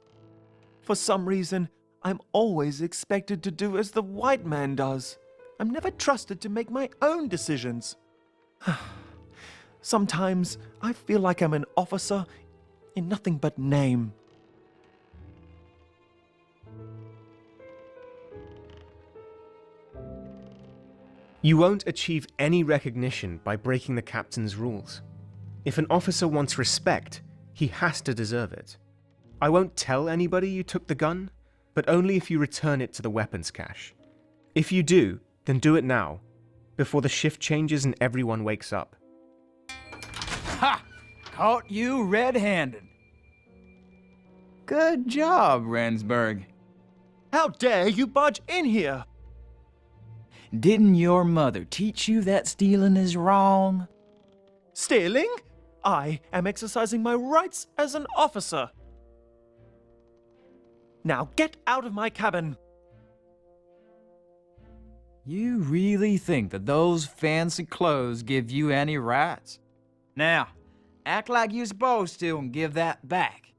S4: For some reason, I'm always expected to do as the white man does. I'm never trusted to make my own decisions. Sometimes I feel like I'm an officer in nothing but name.
S1: You won't achieve any recognition by breaking the captain's rules. If an officer wants respect, he has to deserve it. I won't tell anybody you took the gun, but only if you return it to the weapons cache. If you do, then do it now, before the shift changes and everyone wakes up.
S8: Ha! Caught you red-handed. Good job, Rensburg.
S4: How dare you barge in here?
S8: Didn't your mother teach you that stealing is wrong?
S4: Stealing? I am exercising my rights as an officer. Now get out of my cabin.
S8: You really think that those fancy clothes give you any rights? Now, act like you're supposed to and give that back.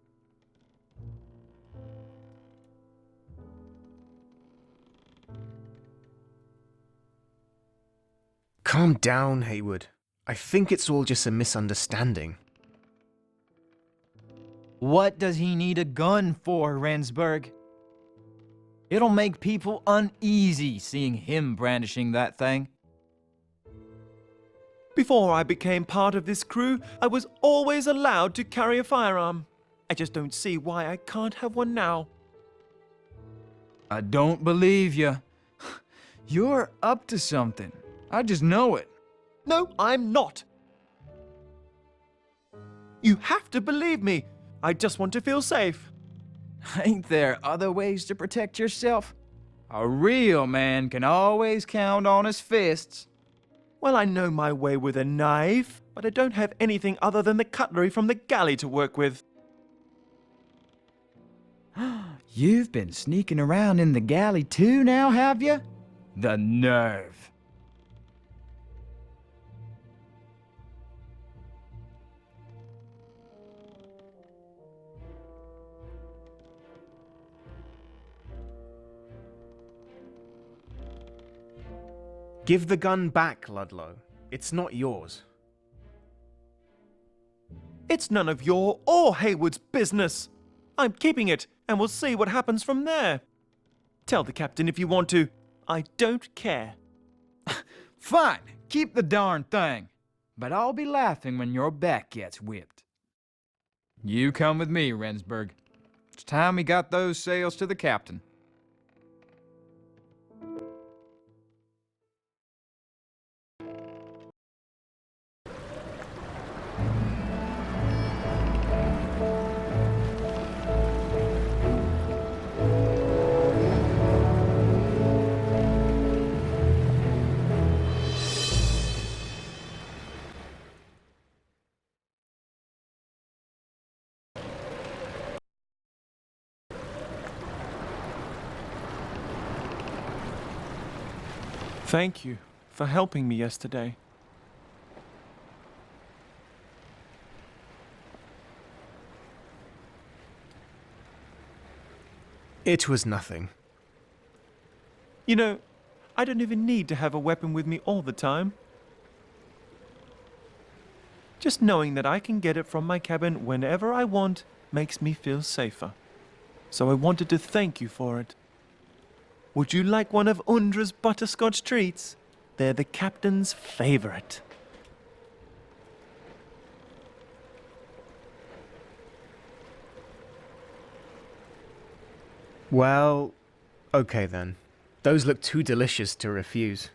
S1: Calm down, Haywood. I think it's all just a misunderstanding.
S8: What does he need a gun for, Rensburg? It'll make people uneasy seeing him brandishing that thing.
S4: Before I became part of this crew, I was always allowed to carry a firearm. I just don't see why I can't have one now.
S8: I don't believe you. You're up to something. I just know it.
S4: No, I'm not. You have to believe me. I just want to feel safe.
S8: Ain't there other ways to protect yourself? A real man can always count on his fists.
S4: Well, I know my way with a knife, but I don't have anything other than the cutlery from the galley to work with.
S8: You've been sneaking around in the galley too now, have you? The nerve.
S1: Give the gun back, Ludlow. It's not yours.
S4: It's none of your or Haywood's business. I'm keeping it, and we'll see what happens from there. Tell the captain if you want to. I don't care.
S8: Fine, keep the darn thing. But I'll be laughing when your back gets whipped. You come with me, Rensburg. It's time we got those sails to the captain.
S4: Thank you for helping me yesterday.
S1: It was nothing.
S4: You know, I don't even need to have a weapon with me all the time. Just knowing that I can get it from my cabin whenever I want makes me feel safer. So I wanted to thank you for it. Would you like one of Undra's butterscotch treats? they're the captain's favorite.
S1: Well, okay then. Those look too delicious to refuse.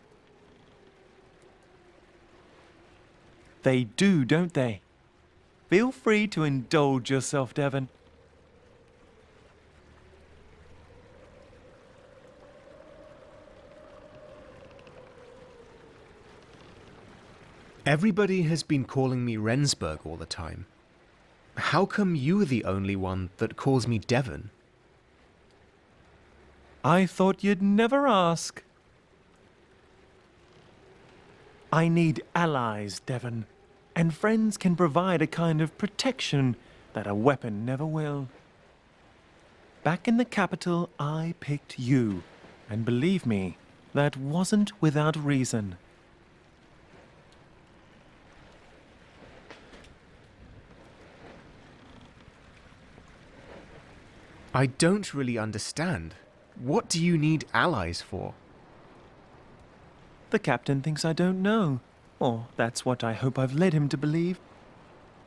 S4: They do, don't they? Feel free to indulge yourself, Devon.
S1: Everybody has been calling me Rensburg all the time. How come you're the only one that calls me Devon?
S4: I thought you'd never ask. I need allies, Devon, and friends can provide a kind of protection that a weapon never will. Back in the capital, I picked you, and believe me, that wasn't without reason.
S1: I don't really understand. What do you need allies for?
S4: The captain thinks I don't know, or that's what I hope I've led him to believe.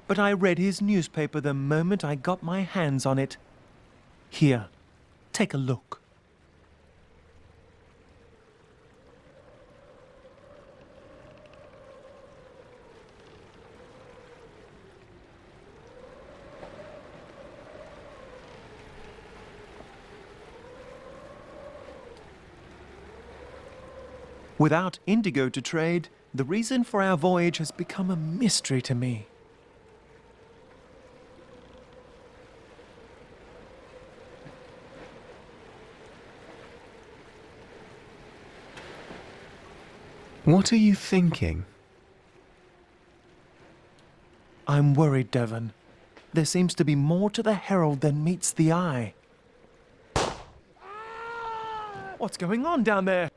S4: But I read his newspaper the moment I got my hands on it. Here, take a look. Without indigo to trade, the reason for our voyage has become a mystery to me.
S1: What are you thinking?
S4: I'm worried, Devon. There seems to be more to the Herald than meets the eye. What's going on down there?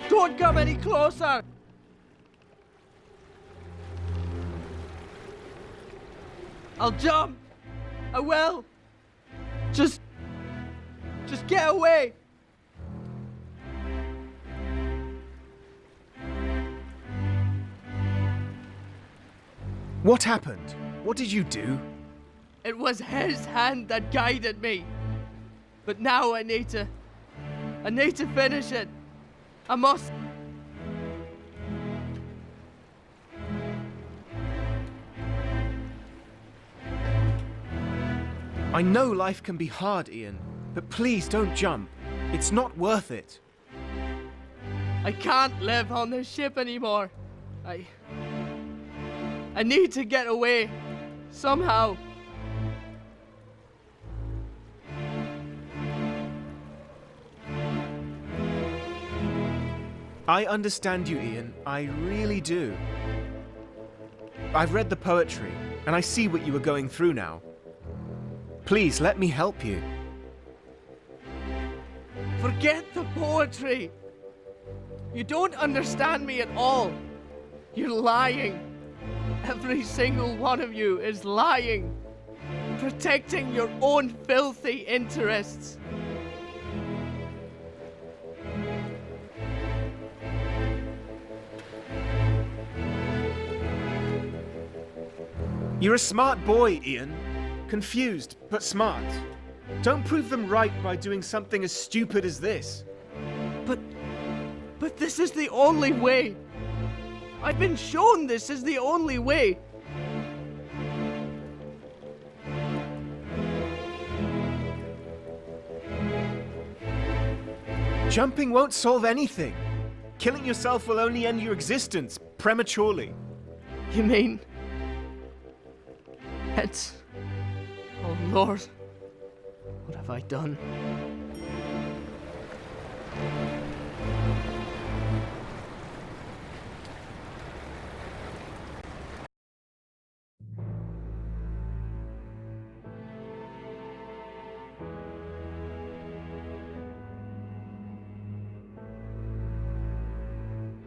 S7: Don't come any closer! I'll jump! I will! Just get away!
S1: What happened? What did you do?
S7: It was his hand that guided me. But now I need to finish it. I must.
S1: I know life can be hard, Ian, but please don't jump. It's not worth it.
S7: I can't live on this ship anymore. I need to get away. Somehow.
S1: I understand you, Ian. I really do. I've read the poetry, and I see what you were going through now. Please, let me help you.
S7: Forget the poetry. You don't understand me at all. You're lying. Every single one of you is lying. Protecting your own filthy interests.
S1: You're a smart boy, Ian. Confused, but smart. Don't prove them right by doing something as stupid as this.
S7: But this is the only way. I've been shown this is the only way.
S1: Jumping won't solve anything. Killing yourself will only end your existence prematurely.
S7: You mean... It's... Oh Lord, what have I done?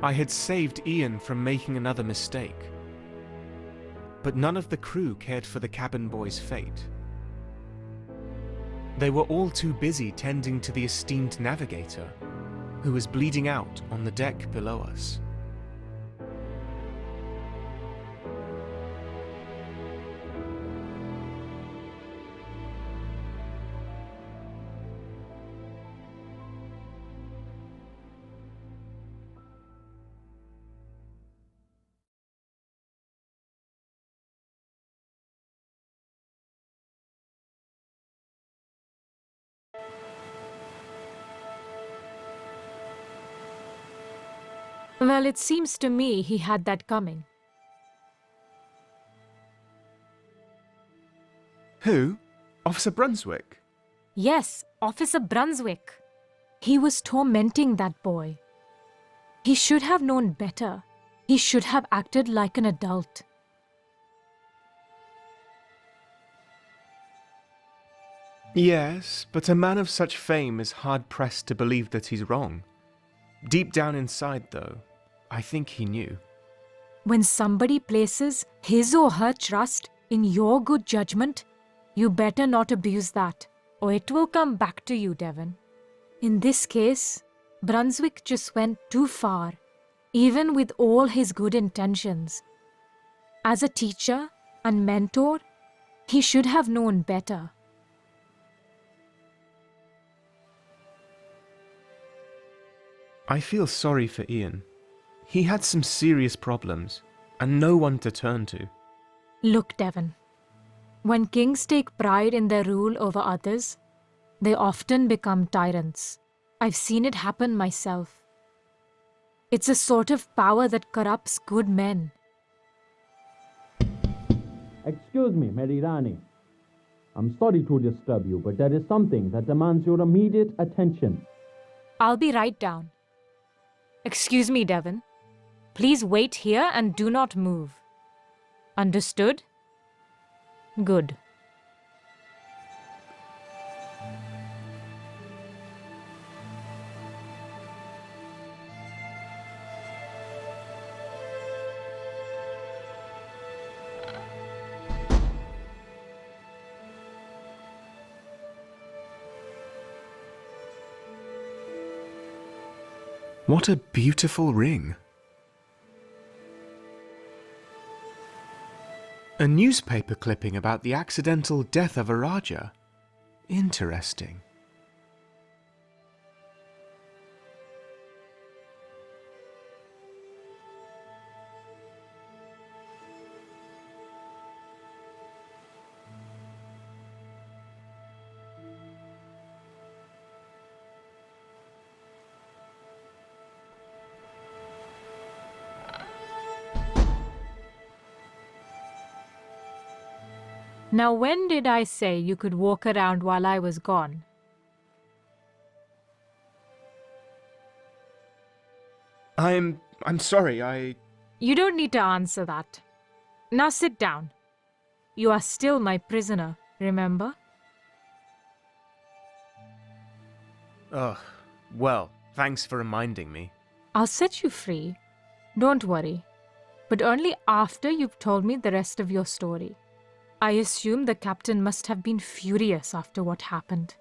S1: I had saved Ian from making another mistake. But none of the crew cared for the cabin boy's fate. They were all too busy tending to the esteemed navigator, who was bleeding out on the deck below us.
S2: Well, it seems to me he had that coming.
S1: Who? Officer Brunswick?
S2: Yes, Officer Brunswick. He was tormenting that boy. He should have known better. He should have acted like an adult.
S1: Yes, but a man of such fame is hard-pressed to believe that he's wrong. Deep down inside, though, I think he knew.
S2: When somebody places his or her trust in your good judgment, you better not abuse that, or it will come back to you, Devon. In this case, Brunswick just went too far, even with all his good intentions. As a teacher and mentor, he should have known better.
S1: I feel sorry for Ian. He had some serious problems, and no one to turn to.
S2: Look, Devon. When kings take pride in their rule over others, they often become tyrants. I've seen it happen myself. It's a sort of power that corrupts good men.
S6: Excuse me, Merirani. I'm sorry to disturb you, but there is something that demands your immediate attention.
S2: I'll be right down. Excuse me, Devon. Please wait here and do not move. Understood? Good.
S1: What a beautiful ring. A newspaper clipping about the accidental death of a Raja. Interesting.
S2: Now, when did I say you could walk around while I was gone?
S1: I'm sorry,
S2: You don't need to answer that. Now sit down. You are still my prisoner, remember?
S1: Ugh, well, thanks for reminding me.
S2: I'll set you free. Don't worry. But only after you've told me the rest of your story. I assume the captain must have been furious after what happened.